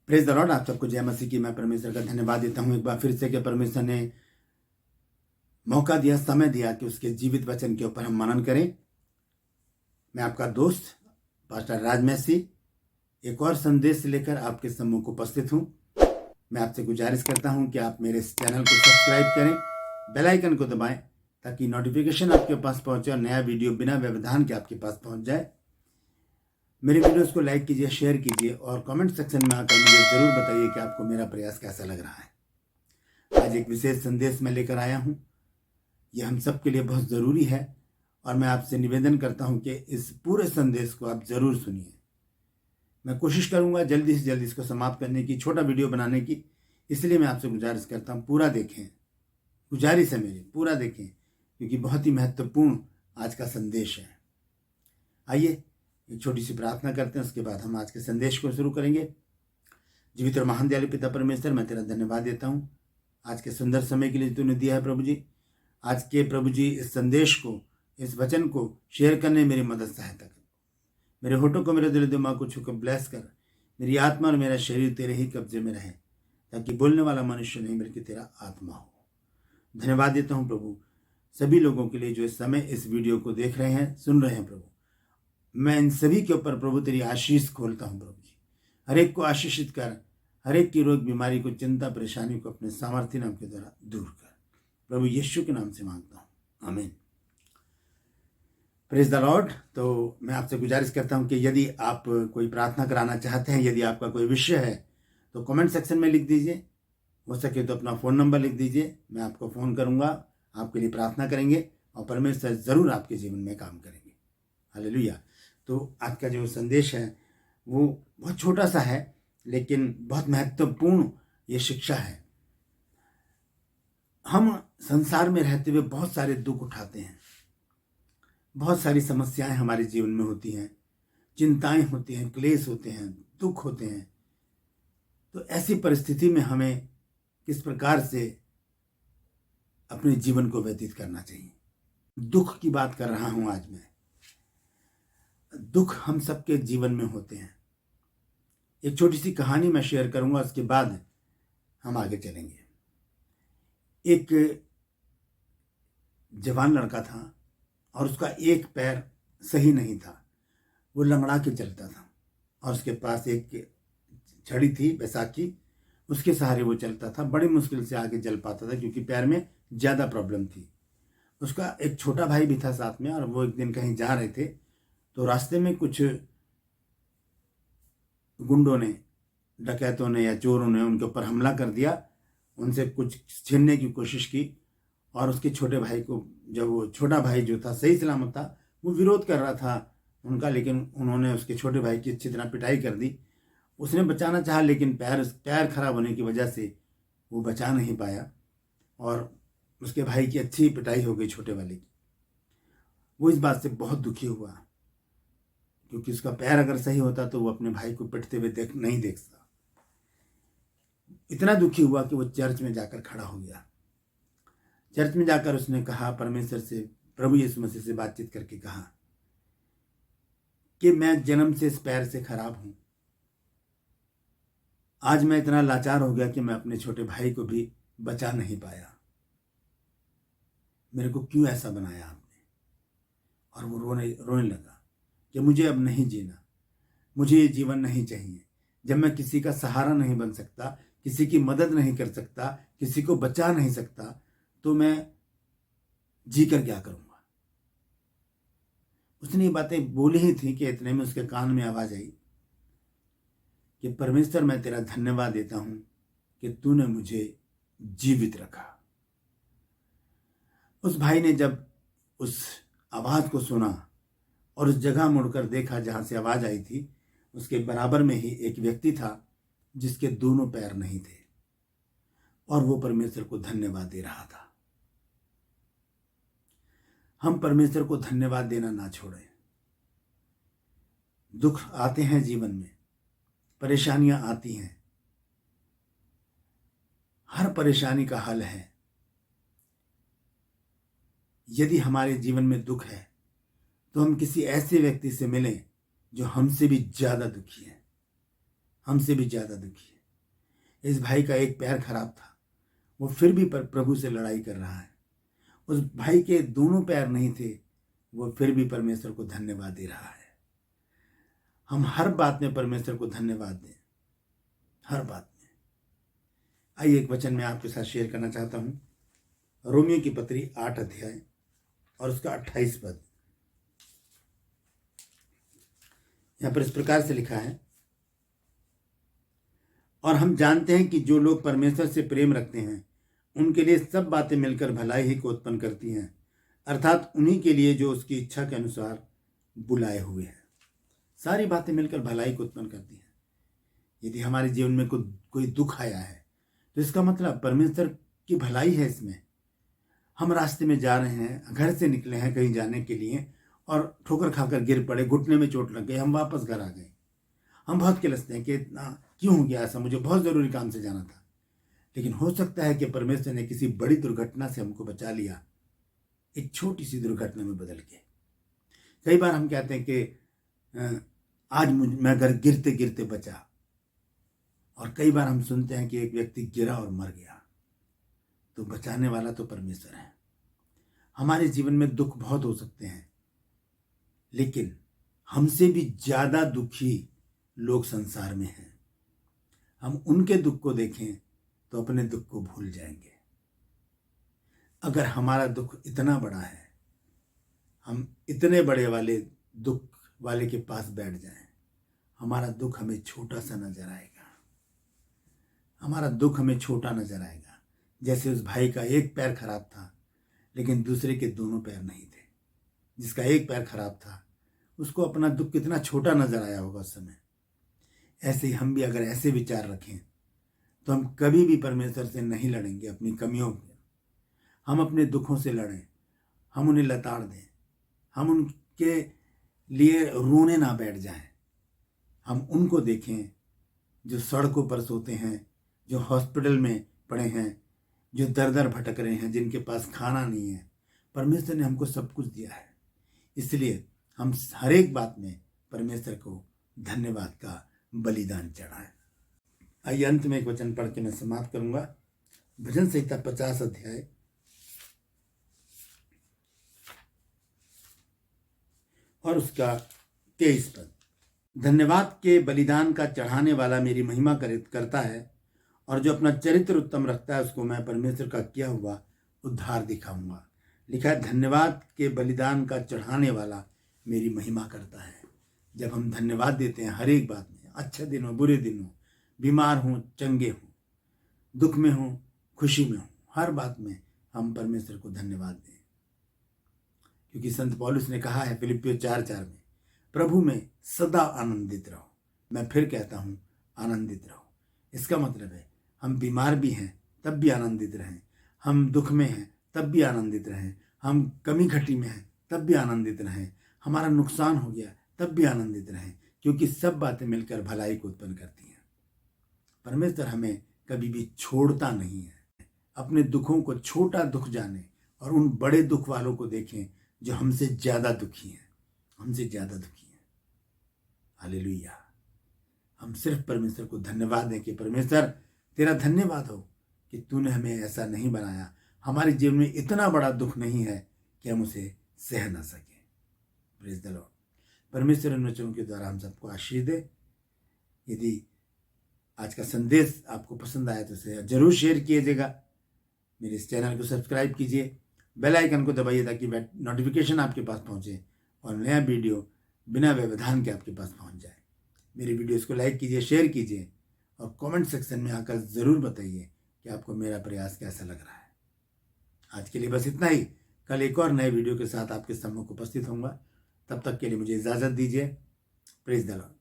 Praise the Lord. आप सबको जय मसीह की। मैं परमेश्वर का धन्यवाद देता हूँ एक बार फिर से कि परमेश्वर ने मौका दिया, समय दिया कि उसके जीवित वचन के ऊपर हम मनन करें। मैं आपका दोस्त पास्टर राज मैसी एक और संदेश लेकर आपके सम्मुख उपस्थित हूँ। मैं आपसे गुजारिश करता हूँ कि आप मेरे इस चैनल को सब्सक्राइब करें, बेल आइकन को दबाएं ताकि नोटिफिकेशन आपके पास पहुँचे और नया वीडियो बिना व्यवधान के आपके पास पहुँच जाए। मेरे वीडियोस को लाइक कीजिए, शेयर कीजिए और कमेंट सेक्शन में आकर मुझे ज़रूर बताइए कि आपको मेरा प्रयास कैसा लग रहा है। आज एक विशेष संदेश मैं लेकर आया हूँ। यह हम सब के लिए बहुत ज़रूरी है और मैं आपसे निवेदन करता हूँ कि इस पूरे संदेश को आप ज़रूर सुनिए। मैं कोशिश करूँगा जल्दी से जल्दी इसको समाप्त करने की, छोटा वीडियो बनाने की। इसलिए मैं आपसे गुजारिश करता हूँ पूरा देखें। गुजारिश है मेरी, पूरा देखें क्योंकि बहुत ही महत्वपूर्ण आज का संदेश है। आइए एक छोटी सी प्रार्थना करते हैं, उसके बाद हम आज के संदेश को शुरू करेंगे। जीवित और महान दयालु पिता परमेश्वर, मैं तेरा धन्यवाद देता हूँ आज के सुंदर समय के लिए तूने दिया है प्रभु जी। आज के प्रभु जी इस संदेश को, इस वचन को शेयर करने में मेरी मदद सहायता कर। मेरे होठों को, मेरे दिल दिमाग को छूकर ब्लेस कर। मेरी आत्मा और मेरा शरीर तेरे ही कब्जे में रहे ताकि बोलने वाला मनुष्य नहीं बल्कि तेरा आत्मा हो। धन्यवाद देता हूँ प्रभु सभी लोगों के लिए जो इस समय इस वीडियो को देख रहे हैं, सुन रहे हैं प्रभु। मैं इन सभी के ऊपर प्रभु तेरी आशीष खोलता हूँ प्रभु जी। हर एक को आशीषित कर, हर एक की रोग बीमारी को, चिंता परेशानी को अपने सामर्थ्य नाम के द्वारा दूर कर। प्रभु यीशु के नाम से मांगता हूँ, आमीन। Praise the Lord. तो मैं आपसे गुजारिश करता हूँ कि यदि आप कोई प्रार्थना कराना चाहते हैं, यदि आपका कोई विषय है तो कमेंट सेक्शन में लिख दीजिए। हो सके तो अपना फ़ोन नंबर लिख दीजिए, मैं आपको फ़ोन करूँगा, आपके लिए प्रार्थना करेंगे और परमेश्वर ज़रूर आपके जीवन में काम करेंगे। हालेलुया। तो आज का जो संदेश है वो बहुत छोटा सा है लेकिन बहुत महत्वपूर्ण ये शिक्षा है। हम संसार में रहते हुए बहुत सारे दुख उठाते हैं, बहुत सारी समस्याएं हमारे जीवन में होती हैं, चिंताएं होती हैं, क्लेश होते हैं, दुख होते हैं। तो ऐसी परिस्थिति में हमें किस प्रकार से अपने जीवन को व्यतीत करना चाहिए। दुख की बात कर रहा हूं आज मैं। दुख हम सबके जीवन में होते हैं। एक छोटी सी कहानी मैं शेयर करूंगा, उसके बाद हम आगे चलेंगे। एक जवान लड़का था और उसका एक पैर सही नहीं था, वो लंगड़ा के चलता था और उसके पास एक छड़ी थी, बैसाखी, उसके सहारे वो चलता था। बड़ी मुश्किल से आगे चल पाता था क्योंकि पैर में ज़्यादा प्रॉब्लम थी। उसका एक छोटा भाई भी था साथ में और वो एक दिन कहीं जा रहे थे तो रास्ते में कुछ गुंडों ने, डकैतों ने या चोरों ने उनके ऊपर हमला कर दिया, उनसे कुछ छीनने की कोशिश की और उसके छोटे भाई को, जब वो छोटा भाई जो था सही सलामत था, वो विरोध कर रहा था उनका, लेकिन उन्होंने उसके छोटे भाई की अच्छी तरह पिटाई कर दी। उसने बचाना चाहा लेकिन पैर खराब होने की वजह से वो बचा नहीं पाया और उसके भाई की अच्छी पिटाई हो गई छोटे वाले की। वो इस बात से बहुत दुखी हुआ क्योंकि उसका पैर अगर सही होता तो वो अपने भाई को पिटते हुए नहीं देख सकता। इतना दुखी हुआ कि वो चर्च में जाकर खड़ा हो गया। चर्च में जाकर उसने कहा परमेश्वर से, प्रभु यीशु मसीह से बातचीत करके कहा कि मैं जन्म से इस पैर से खराब हूं। आज मैं इतना लाचार हो गया कि मैं अपने छोटे भाई को भी बचा नहीं पाया। मेरे को क्यों ऐसा बनाया आपने। और वो रोने लगा कि मुझे अब नहीं जीना, मुझे ये जीवन नहीं चाहिए। जब मैं किसी का सहारा नहीं बन सकता, किसी की मदद नहीं कर सकता, किसी को बचा नहीं सकता, तो मैं जी कर क्या करूँगा। उसने ये बातें बोली ही थी कि इतने में उसके कान में आवाज़ आई कि परमेश्वर, मैं तेरा धन्यवाद देता हूँ कि तूने मुझे जीवित रखा। उस भाई ने जब उस आवाज़ को सुना और उस जगह मुड़कर देखा जहाँ से आवाज़ आई थी, उसके बराबर में ही एक व्यक्ति था जिसके दोनों पैर नहीं थे और वो परमेश्वर को धन्यवाद दे रहा था। हम परमेश्वर को धन्यवाद देना ना छोड़ें। दुख आते हैं जीवन में, परेशानियां आती हैं, हर परेशानी का हल है। यदि हमारे जीवन में दुख है तो हम किसी ऐसे व्यक्ति से मिलें जो हमसे भी ज़्यादा दुखी है, हमसे भी ज़्यादा दुखी है। इस भाई का एक पैर खराब था, वो फिर भी प्रभु से लड़ाई कर रहा है। उस भाई के दोनों पैर नहीं थे, वो फिर भी परमेश्वर को धन्यवाद दे रहा है। हम हर बात में परमेश्वर को धन्यवाद दें, हर बात में। आइए एक वचन मैं आपके साथ शेयर करना चाहता हूँ। रोमियो की पत्री 8 अध्याय और उसका 28 पद। यहाँ पर इस प्रकार से लिखा है, और हम जानते हैं कि जो लोग परमेश्वर से प्रेम रखते हैं उनके लिए सब बातें मिलकर भलाई ही को उत्पन्न करती हैं, अर्थात उन्हीं के लिए जो उसकी इच्छा के अनुसार बुलाए हुए हैं। सारी बातें मिलकर भलाई को उत्पन्न करती हैं। यदि हमारे जीवन में कोई दुख आया है तो इसका मतलब परमेश्वर की भलाई है इसमें। हम रास्ते में जा रहे हैं, घर से निकले हैं कहीं जाने के लिए और ठोकर खाकर गिर पड़े, घुटने में चोट लग गई, हम वापस घर आ गए। हम बहुत किलसते हैं कि इतना क्यों हो गया ऐसा, मुझे बहुत ज़रूरी काम से जाना था। लेकिन हो सकता है कि परमेश्वर ने किसी बड़ी दुर्घटना से हमको बचा लिया, एक छोटी सी दुर्घटना में बदल के। कई बार हम कहते हैं कि आज मैं घर गिरते गिरते बचा, और कई बार हम सुनते हैं कि एक व्यक्ति गिरा और मर गया। तो बचाने वाला तो परमेश्वर है। हमारे जीवन में दुख बहुत हो सकते हैं, लेकिन हमसे भी ज्यादा दुखी लोग संसार में हैं। हम उनके दुख को देखें तो अपने दुख को भूल जाएंगे। अगर हमारा दुख इतना बड़ा है, हम इतने बड़े वाले दुख वाले के पास बैठ जाएं, हमारा दुख हमें छोटा सा नजर आएगा। हमारा दुख हमें छोटा नजर आएगा। जैसे उस भाई का एक पैर खराब था लेकिन दूसरे के दोनों पैर नहीं थे। जिसका एक पैर खराब था उसको अपना दुख कितना छोटा नजर आया होगा उस समय। ऐसे ही हम भी अगर ऐसे विचार रखें तो हम कभी भी परमेश्वर से नहीं लड़ेंगे अपनी कमियों में। हम अपने दुखों से लड़ें, हम उन्हें लताड़ दें, हम उनके लिए रोने ना बैठ जाएं। हम उनको देखें जो सड़कों पर सोते हैं, जो हॉस्पिटल में पड़े हैं, जो दर दर भटक रहे हैं, जिनके पास खाना नहीं है। परमेश्वर ने हमको सब कुछ दिया है, इसलिए हम हर एक बात में परमेश्वर को धन्यवाद का बलिदान चढ़ाएं। आइए अंत में एक वचन पढ़ के मैं समाप्त करूंगा। भजन संहिता 50 अध्याय और उसका 23 पद। धन्यवाद के बलिदान का चढ़ाने वाला मेरी महिमा करता है, और जो अपना चरित्र उत्तम रखता है उसको मैं परमेश्वर का किया हुआ उद्धार दिखाऊंगा। लिखा है, धन्यवाद के बलिदान का चढ़ाने वाला मेरी महिमा करता है। जब हम धन्यवाद देते हैं हर एक बात में, अच्छे दिन हो बुरे दिन हो, बीमार हो चंगे हो, दुख में हो खुशी में हो, हर बात में हम परमेश्वर को धन्यवाद दें। क्योंकि संत पौलुस ने कहा है फिलिप्पियों 4:4 में, प्रभु में सदा आनंदित रहो। मैं फिर कहता हूँ आनंदित रहो। इसका मतलब है हम बीमार भी हैं तब भी आनंदित रहें, हम दुख में हैं तब भी आनंदित रहें, हम कमी घटी में हैं तब भी आनंदित रहें, हमारा नुकसान हो गया तब भी आनंदित रहें, क्योंकि सब बातें मिलकर भलाई को उत्पन्न करती हैं। परमेश्वर हमें कभी भी छोड़ता नहीं है। अपने दुखों को छोटा दुख जाने और उन बड़े दुख वालों को देखें जो हमसे ज्यादा दुखी हैं, हमसे ज्यादा दुखी हैं। हालेलुया। हम सिर्फ परमेश्वर को धन्यवाद दें कि परमेश्वर तेरा धन्यवाद हो कि तूने हमें ऐसा नहीं बनाया, हमारे जीवन में इतना बड़ा दुख नहीं है कि हम उसे सह ना सके। Praise the Lord. परमेश्वर इन वचनों के द्वारा हम सबको आशीष दे। यदि आज का संदेश आपको पसंद आया तो इसे जरूर शेयर कीजिएगा। मेरे इस चैनल को सब्सक्राइब कीजिए, बेल आइकन को दबाइए ताकि नोटिफिकेशन आपके पास पहुंचे और नया वीडियो बिना व्यवधान के आपके पास पहुंच जाए। मेरी वीडियोस को लाइक कीजिए, शेयर कीजिए और कमेंट सेक्शन में आकर ज़रूर बताइए कि आपको मेरा प्रयास कैसा लग रहा है। आज के लिए बस इतना ही। कल एक और नए वीडियो के साथ आपके सम्मुख उपस्थित होऊंगा। तब तक के लिए मुझे इजाज़त दीजिए। Praise the Lord.